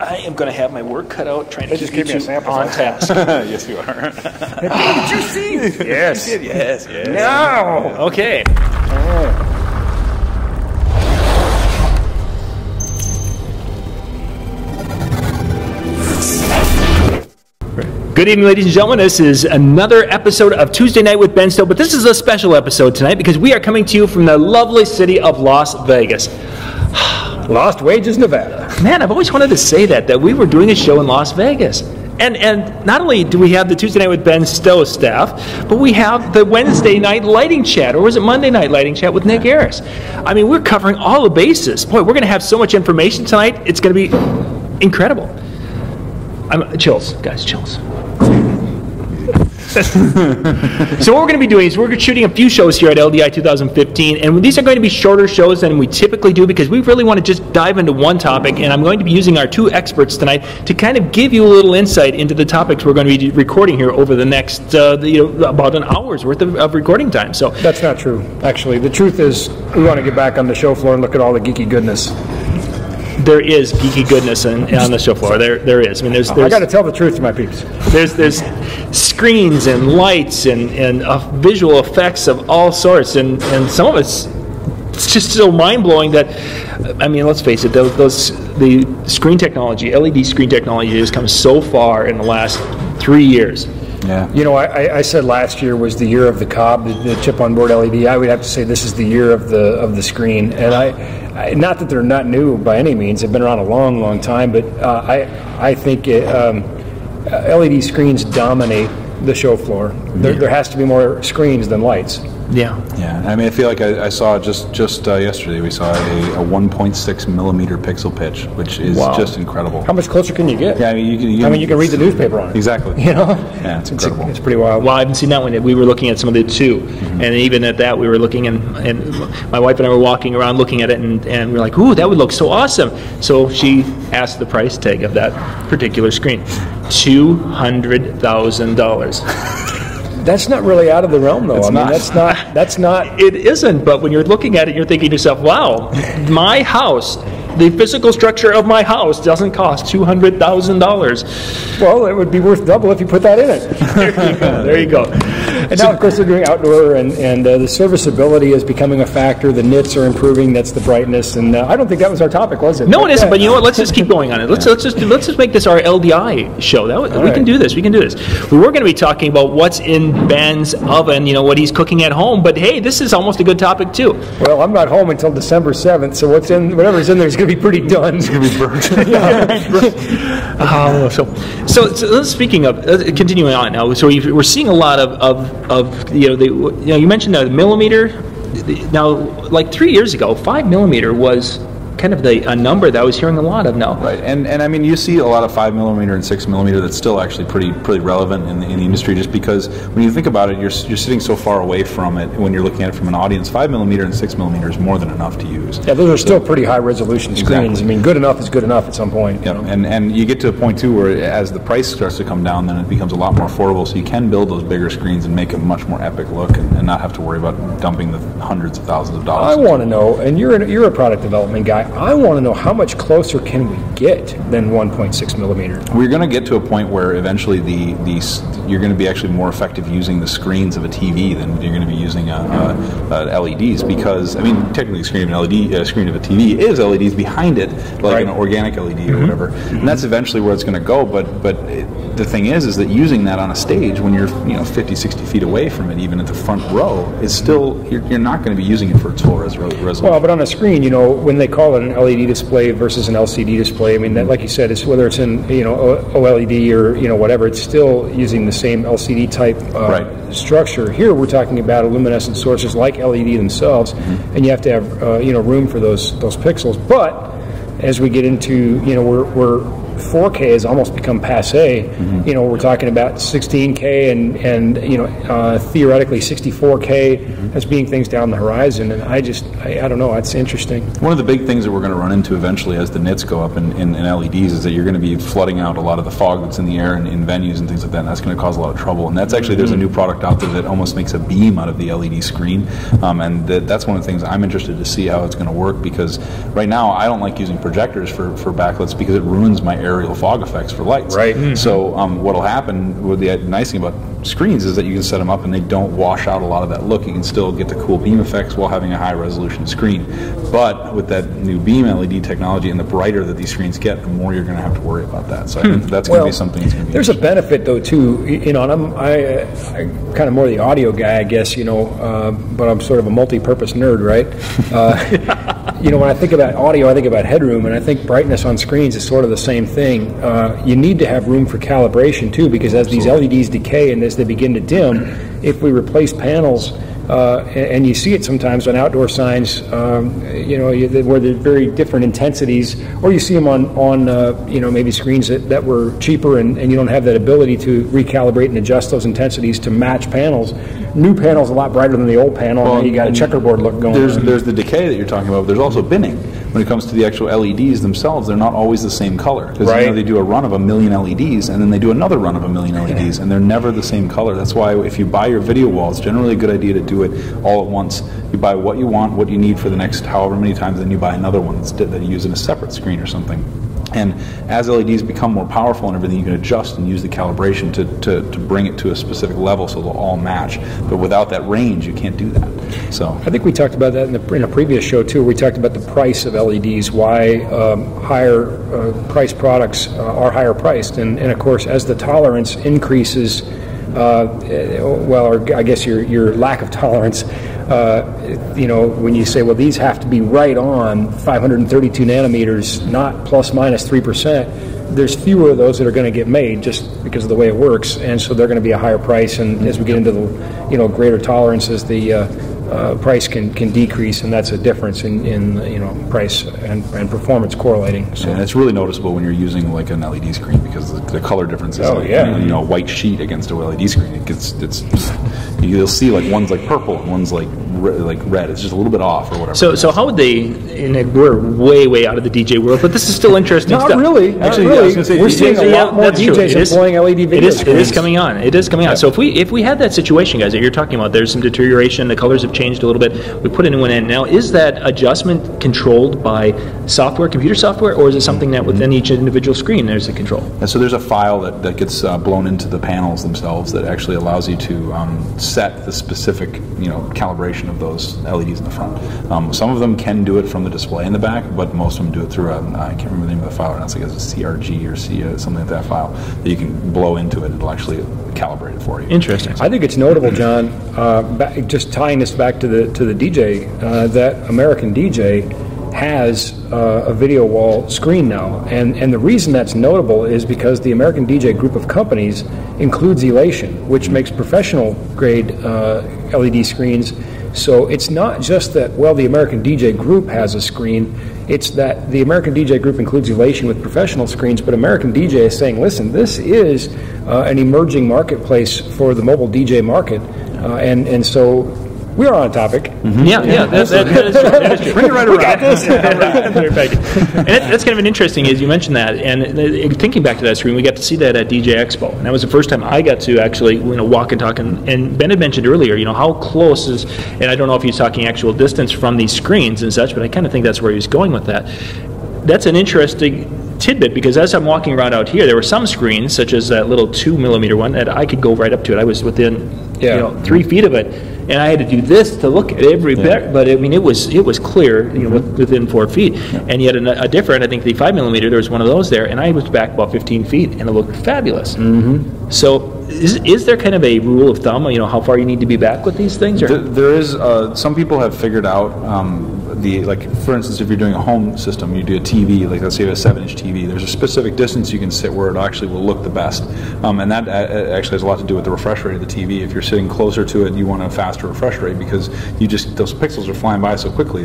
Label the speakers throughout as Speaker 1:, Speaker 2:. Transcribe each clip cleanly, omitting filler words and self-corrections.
Speaker 1: I am going to have my work cut out trying to
Speaker 2: just give me a sample
Speaker 1: on task.
Speaker 3: Yes, you are.
Speaker 2: Did you see?
Speaker 1: Yes.
Speaker 3: Yes.
Speaker 2: No.
Speaker 1: Okay. Good evening, ladies and gentlemen. This is another episode of Tuesday Night with Ben Stowe, but this is a special episode tonight because we are coming to you from the lovely city of Las Vegas.
Speaker 2: Lost Wages, Nevada.
Speaker 1: Man, I've always wanted to say that we were doing a show in Las Vegas. And not only do we have the Tuesday Night with Ben Stowe staff, but we have the Wednesday night lighting chat, or was it Monday night lighting chat with Nick Airriess? I mean, we're covering all the bases. Boy, we're going to have so much information tonight. It's going to be incredible. Chills, guys, chills. So what we're going to be doing is we're shooting a few shows here at LDI 2015, and these are going to be shorter shows than we typically do because we really want to just dive into one topic, and I'm going to be using our two experts tonight to kind of give you a little insight into the topics we're going to be recording here over the next about an hour's worth of recording time. So
Speaker 2: that's not true, actually. The truth is we want to get back on the show floor and look at all the geeky goodness.
Speaker 1: There is geeky goodness on the show floor. There is. I mean, there's
Speaker 2: I got to tell the truth to my peeps.
Speaker 1: There's screens and lights and visual effects of all sorts, and some of it's just so mind blowing that, I mean, let's face it, the screen technology, LED screen technology, has come so far in the last 3 years.
Speaker 3: Yeah.
Speaker 2: You know, I said last year was the year of the cob, the chip on board LED. I would have to say this is the year of the screen, and I not that they're not new by any means. They've been around a long, long time, but I think LED screens dominate the show floor. There has to be more screens than lights.
Speaker 1: Yeah.
Speaker 3: I mean, I feel like I saw just yesterday we saw a 1.6 millimeter pixel pitch, which is just incredible.
Speaker 2: How much closer can you get?
Speaker 3: Yeah, I mean, you can
Speaker 2: read the newspaper on it.
Speaker 3: Exactly.
Speaker 2: You know?
Speaker 3: Yeah, it's incredible.
Speaker 2: It's pretty wild.
Speaker 1: Well, I haven't seen that one yet. We were looking at some of the two, and even at that, we were looking, and my wife and I were walking around looking at it, and we were like, ooh, that would look so awesome. So she asked the price tag of that particular screen, $200,000.
Speaker 2: That's not really out of the realm, though. That's not.
Speaker 1: It isn't, but when you're looking at it, you're thinking to yourself, wow, my house, the physical structure of my house doesn't cost $200,000.
Speaker 2: Well, it would be worth double if you put that in it.
Speaker 1: There you go.
Speaker 2: And now, of course, they're doing outdoor, and the serviceability is becoming a factor. The nits are improving. That's the brightness. And I don't think that was our topic, was it?
Speaker 1: No, it isn't. But you know what? Let's just keep going on it. Let's just make this our LDI show. We can do this. We can do this. We were going to be talking about what's in Ben's oven. You know, what he's cooking at home. But hey, this is almost a good topic too.
Speaker 2: Well, I'm not home until December 7th, so whatever's in there is going to be pretty done.
Speaker 3: It's going to be burnt.
Speaker 1: So speaking of continuing on now, so we're seeing a lot of you mentioned the millimeter. Now, like 3 years ago, 5 millimeter was kind of a number that I was hearing a lot of now.
Speaker 3: Right, and I mean, you see a lot of 5 millimeter and 6 millimeter that's still actually pretty relevant in the industry, just because when you think about it, you're sitting so far away from it when you're looking at it from an audience. 5 millimeter and 6 millimeter is more than enough to use.
Speaker 2: Yeah, those are still pretty high resolution screens.
Speaker 3: Exactly.
Speaker 2: I mean, good enough is good enough at some point.
Speaker 3: Yeah, and you get to a point too where as the price starts to come down, then it becomes a lot more affordable. So you can build those bigger screens and make a much more epic look, and not have to worry about dumping the hundreds of thousands of dollars.
Speaker 2: I want to know, and you're a product development guy. I want to know how much closer can we get than 1.6 millimeter?
Speaker 3: We're going to get to a point where eventually you're going to be actually more effective using the screens of a TV than you're going to be using LEDs, because I mean, technically, screen of a TV is LEDs behind it, like an organic LED or whatever, and that's eventually where it's going to go. But the thing is that using that on a stage when you're 50, 60 feet away from it, even at the front row, is still you're not going to be using it for its full resolution.
Speaker 2: Well, but on a screen, when they call it an LED display versus an LCD display, I mean, that, like you said, it's whether it's in OLED or whatever, it's still using the same LCD type structure. Here, we're talking about luminescent sources like LED themselves, and you have to have room for those pixels. But as we get into we're 4K has almost become passé. We're talking about 16K and theoretically 64K as being things down the horizon. And I don't know. It's interesting.
Speaker 3: One of the big things that we're going to run into eventually as the nits go up in LEDs is that you're going to be flooding out a lot of the fog that's in the air in venues and things like that. And that's going to cause a lot of trouble. And that's actually, there's a new product out there that almost makes a beam out of the LED screen. And that's one of the things I'm interested to see how it's going to work, because right now I don't like using projectors for backlights because it ruins my aerial fog effects for lights.
Speaker 2: Right. Mm-hmm.
Speaker 3: So what'll happen with the nice thing about screens is that you can set them up and they don't wash out a lot of that look. You can still get the cool beam effects while having a high resolution screen. But with that new beam LED technology, and the brighter that these screens get, the more you're going to have to worry about that. So I think that's going to be something that's going to be
Speaker 2: there's a benefit though too, you know, and I'm kind of more the audio guy, I guess, you know, but I'm sort of a multi-purpose nerd, right? You know, when I think about audio, I think about headroom, and I think brightness on screens is sort of the same thing. You need to have room for calibration too, because as these LEDs decay and as they begin to dim, if we replace panels, and you see it sometimes on outdoor signs, you know, where they're very different intensities, or you see them on you know, maybe screens that were cheaper, and you don't have that ability to recalibrate and adjust those intensities to match panels. New panel's a lot brighter than the old panel, and you got a checkerboard look going on.
Speaker 3: There's the decay that you're talking about, but there's also binning. When it comes to the actual LEDs themselves, they're not always the same color. Because you know, they do a run of 1 million LEDs, and then they do another run of 1 million LEDs, and they're never the same color. That's why if you buy your video wall, it's generally a good idea to do it all at once. You buy what you want, what you need for the next however many times, then you buy another one that you use in a separate screen or something. And as LEDs become more powerful and everything, you can adjust and use the calibration to bring it to a specific level so they'll all match. But without that range, you can't do that. So
Speaker 2: I think we talked about that in a previous show too. We talked about the price of LEDs, why higher priced products are higher priced, and of course as the tolerance increases, well, or I guess your lack of tolerance. You know, when you say, well, these have to be right on 532 nanometers, not plus minus 3%, there's fewer of those that are going to get made just because of the way it works, and so they're going to be a higher price. And as we get into the, you know, greater tolerances, the price can decrease, and that's a difference in you know, price and performance correlating. So
Speaker 3: and it's really noticeable when you're using like an LED screen, because the color difference is you know, a white sheet against a LED screen. You'll see like one's like purple and one's like red. It's just a little bit off or whatever.
Speaker 1: So how would they? And we're way out of the DJ world, but this is still interesting stuff.
Speaker 2: Not really.
Speaker 3: Actually,
Speaker 2: not really.
Speaker 3: I was gonna say,
Speaker 2: we're seeing a lot more DJs employing LED video screens.
Speaker 1: It is coming on. It is coming on. So if we had that situation, guys, that you're talking about, there's some deterioration. The colors have changed a little bit. We put a new one in. Now, is that adjustment controlled by software, computer software, or is it something that within each individual screen there's a control?
Speaker 3: And so there's a file that gets blown into the panels themselves that actually allows you to set the specific, you know, calibration of those LEDs in the front. Some of them can do it from the display in the back, but most of them do it through I can't remember the name of the file right now. It's like a CRG or something like that file that you can blow into it. It'll actually calibrate it for you.
Speaker 1: Interesting.
Speaker 2: I think it's notable, John, just tying this back to the DJ, that American DJ has a video wall screen now, and the reason that's notable is because the American DJ group of companies includes Elation, which makes professional grade LED screens. So it's not just that, well, the American DJ group has a screen, it's that the American DJ group includes Elation with professional screens, but American DJ is saying, listen, this is an emerging marketplace for the mobile DJ market, and so we are on topic.
Speaker 1: Mm-hmm. Yeah, that is true. Bring it right around. And that's kind of an interesting, as you mentioned that, and thinking back to that screen, we got to see that at DJ Expo, and that was the first time I got to actually, you know, walk and talk. And Ben had mentioned earlier, you know, how close is, and I don't know if he's talking actual distance from these screens and such, but I kind of think that's where he was going with that. That's an interesting tidbit, because as I'm walking around out here, there were some screens, such as that little 2mm one, that I could go right up to it. I was within, you know, 3 feet of it, and I had to do this to look at every bit. But I mean, it was clear, you know, within 4 feet. And yet a different, I think the 5mm, there was one of those there, and I was back about 15 feet, and it looked fabulous. Mm-hmm. So is there kind of a rule of thumb, you know, how far you need to be back with these things? Or?
Speaker 3: There is. Some people have figured out like, for instance, if you're doing a home system, you do a TV, like let's say you have a 7-inch TV, there's a specific distance you can sit where it actually will look the best. And that actually has a lot to do with the refresh rate of the TV. If you're sitting closer to it, you want a faster refresh rate, because those pixels are flying by so quickly.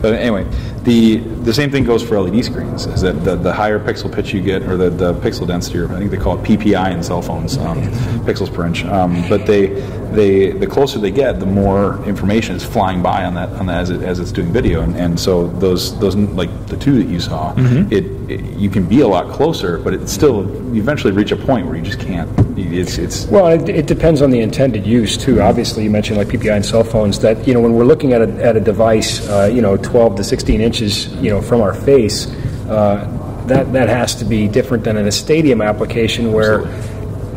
Speaker 3: But anyway, the same thing goes for LED screens, is that the higher pixel pitch you get, or the pixel density, or I think they call it PPI in cell phones, pixels per inch. But the closer they get, the more information is flying by on that as it's doing video, and so those like the two that you saw, you can be a lot closer, but it's still, you eventually reach a point where you just can't. Well,
Speaker 2: it depends on the intended use too. Obviously, you mentioned like PPI in cell phones, that, you know, when we're looking at a device, you know, 12 to 16 inches, you know, from our face, that has to be different than in a stadium application where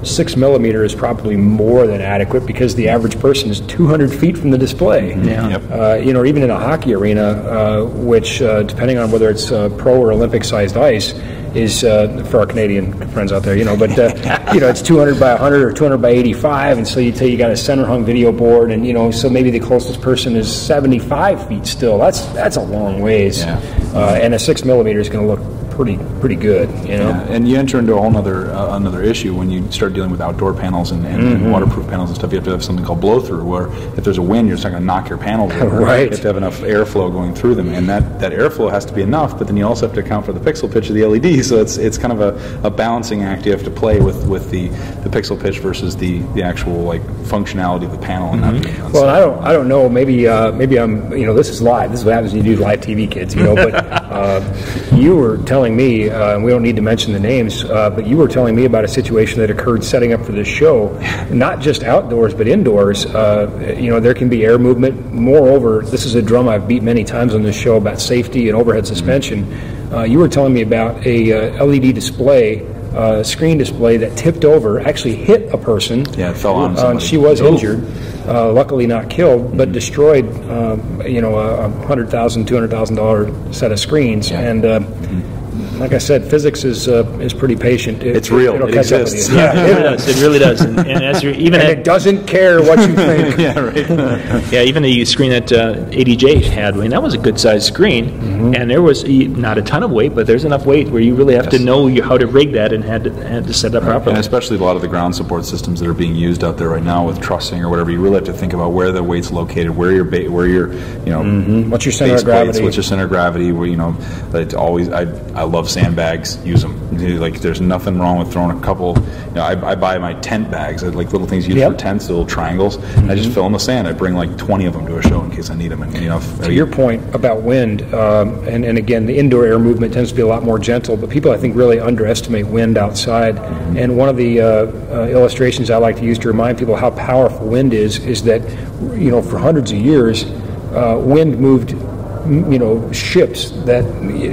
Speaker 2: 6 millimeter is probably more than adequate because the average person is 200 feet from the display. Or even in a hockey arena, which depending on whether it's pro or Olympic sized ice, is for our Canadian friends out there, but it's 200 by 100 or 200 by 85, and so you got a center hung video board, and so maybe the closest person is 75 feet still. That's a long ways, and a 6 millimeter is going to look pretty good,
Speaker 3: And you enter into a whole another issue when you start dealing with outdoor panels and waterproof panels and stuff. You have to have something called blow through, where if there's a wind, you're just not going to knock your panels over.
Speaker 2: Right.
Speaker 3: You have to have enough airflow going through them, and that airflow has to be enough. But then you also have to account for the pixel pitch of the LED. So it's kind of a balancing act you have to play with the pixel pitch versus the actual functionality of the panel. And
Speaker 2: well, I don't know. Maybe I'm this is live. This is what happens when you do live TV, kids. But you were telling me, and we don't need to mention the names, but you were telling me about a situation that occurred setting up for this show, not just outdoors but indoors. There can be air movement. Moreover, this is a drum I've beat many times on this show about safety and overhead suspension. You were telling me about a LED display, screen display that tipped over, actually hit a person.
Speaker 3: Yeah, it fell on somebody.
Speaker 2: She was injured. Luckily not killed, but destroyed, a $100,000, $200,000 set of screens. And like I said, physics is pretty patient.
Speaker 3: It's real. It exists.
Speaker 1: Yeah, it really does. And as you're
Speaker 2: it doesn't care what you think.
Speaker 1: Yeah, even the screen that ADJ had, that was a good-sized screen, and there was not a ton of weight, but there's enough weight where you really have to know how to rig that and had to set it up properly.
Speaker 3: And especially a lot of the ground support systems that are being used out there right now with trussing or whatever, you really have to think about where the weight's located, where your
Speaker 2: what's your center of gravity?
Speaker 3: What's your center of gravity? It's always I love sandbags. Use them. There's nothing wrong with throwing a couple. I buy my tent bags, like little things used for tents, little triangles. And I just fill in the sand. I bring 20 of them to a show in case I need them. And
Speaker 2: to your point about wind, and again, the indoor air movement tends to be a lot more gentle, but people I think really underestimate wind outside. And one of the illustrations I like to use to remind people how powerful wind is that for hundreds of years, wind moved ships that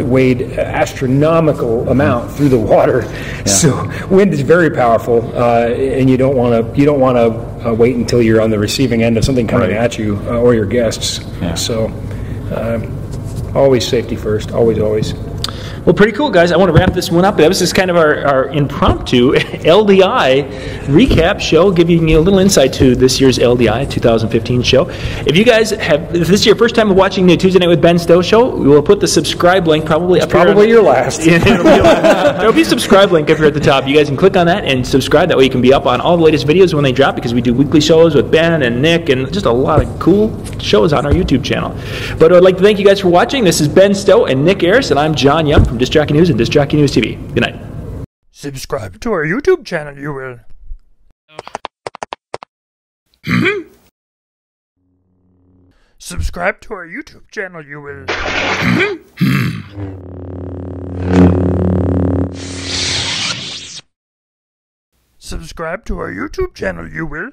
Speaker 2: weighed astronomical amount through the water. So wind is very powerful, and you don't want to wait until you're on the receiving end of something coming at you or your guests. So always safety first, always.
Speaker 1: Well, pretty cool, guys. I want to wrap this one up. That was just kind of our impromptu LDI recap show, giving you a little insight to this year's LDI 2015 show. If you guys if this is your first time watching the Tuesday Night with Ben Stowe show, we will put the subscribe link probably up here.
Speaker 2: Probably your last.
Speaker 1: There'll be a subscribe link up here at the top. You guys can click on that and subscribe. That way you can be up on all the latest videos when they drop, because we do weekly shows with Ben and Nick and just a lot of cool shows on our YouTube channel. But I'd like to thank you guys for watching. This is Ben Stowe and Nick Airriess, and I'm John Young from Disc Jockey News and Disc Jockey News TV. Good night.
Speaker 4: Subscribe to our YouTube channel, you will. Subscribe to our YouTube channel, you will. Subscribe to our YouTube channel, you will.